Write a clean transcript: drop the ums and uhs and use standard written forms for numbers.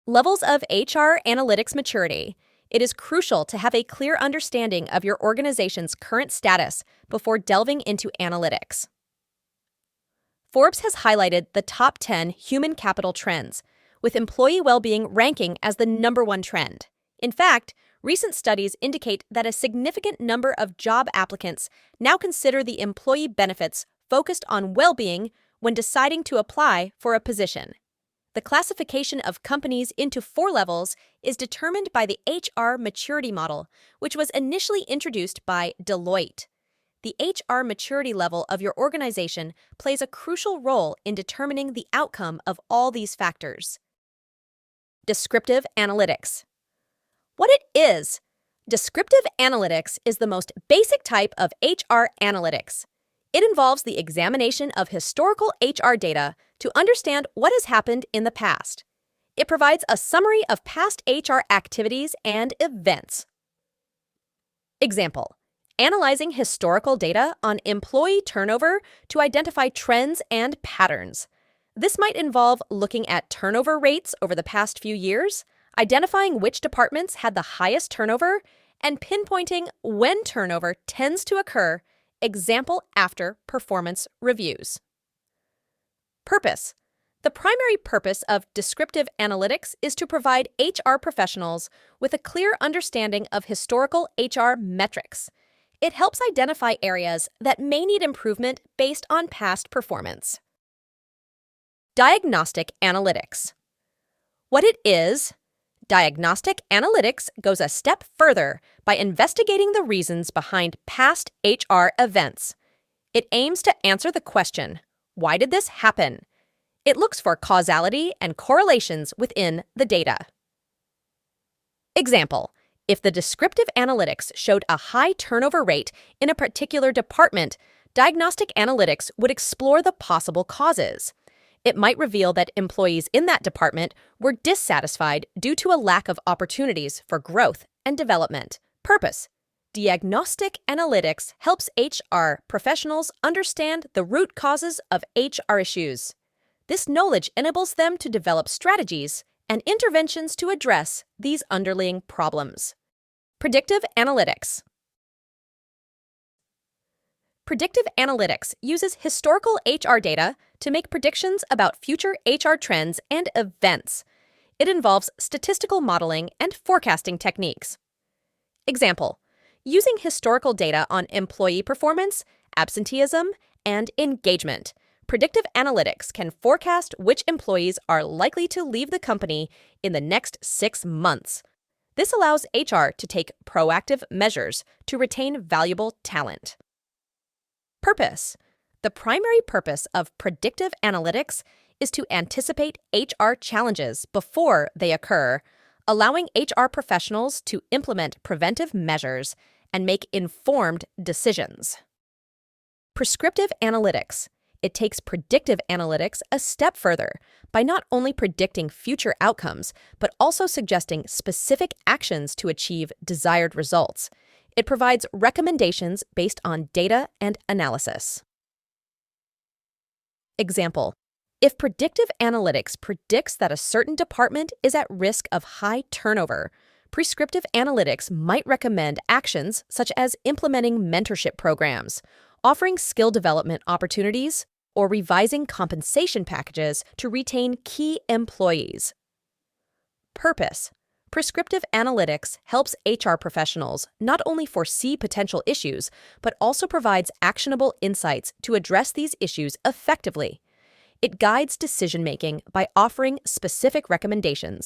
Levels of HR analytics maturity. It is crucial to have a clear understanding of your organization's current status before delving into analytics. Forbes has highlighted the top 10 human capital trends, with employee well-being ranking as the #1 trend. In fact, recent studies indicate that a significant number of job applicants now consider the employee benefits focused on well-being when deciding to apply for a position. The classification of companies into 4 levels is determined by the HR maturity model, which was initially introduced by Deloitte. The HR maturity level of your organization plays a crucial role in determining the outcome of all these factors. Descriptive analytics. What it is. Descriptive analytics is the most basic type of HR analytics. It involves the examination of historical HR data to understand what has happened in the past. It provides a summary of past HR activities and events. Example: analyzing historical data on employee turnover to identify trends and patterns. This might involve looking at turnover rates over the past few years, identifying which departments had the highest turnover, and pinpointing when turnover tends to occur, example after performance reviews. Purpose. The primary purpose of descriptive analytics is to provide HR professionals with a clear understanding of historical HR metrics. It helps identify areas that may need improvement based on past performance. Diagnostic analytics. What it is. Diagnostic analytics goes a step further by investigating the reasons behind past HR events. It aims to answer the question, why did this happen? It looks for causality and correlations within the data. Example: if the descriptive analytics showed a high turnover rate in a particular department, diagnostic analytics would explore the possible causes. It might reveal that employees in that department were dissatisfied due to a lack of opportunities for growth and development. Purpose. Diagnostic analytics helps HR professionals understand the root causes of HR issues. This knowledge enables them to develop strategies and interventions to address these underlying problems. Predictive analytics. Predictive analytics uses historical HR data to make predictions about future HR trends and events. It involves statistical modeling and forecasting techniques. Example: using historical data on employee performance, absenteeism, and engagement, predictive analytics can forecast which employees are likely to leave the company in the next 6 months. This allows HR to take proactive measures to retain valuable talent. Purpose. The primary purpose of predictive analytics is to anticipate HR challenges before they occur, allowing HR professionals to implement preventive measures and make informed decisions. Prescriptive analytics. It takes predictive analytics a step further by not only predicting future outcomes, but also suggesting specific actions to achieve desired results. It provides recommendations based on data and analysis. Example: if predictive analytics predicts that a certain department is at risk of high turnover, prescriptive analytics might recommend actions such as implementing mentorship programs, offering skill development opportunities, or revising compensation packages to retain key employees. Purpose. Prescriptive analytics helps HR professionals not only foresee potential issues, but also provides actionable insights to address these issues effectively. It guides decision-making by offering specific recommendations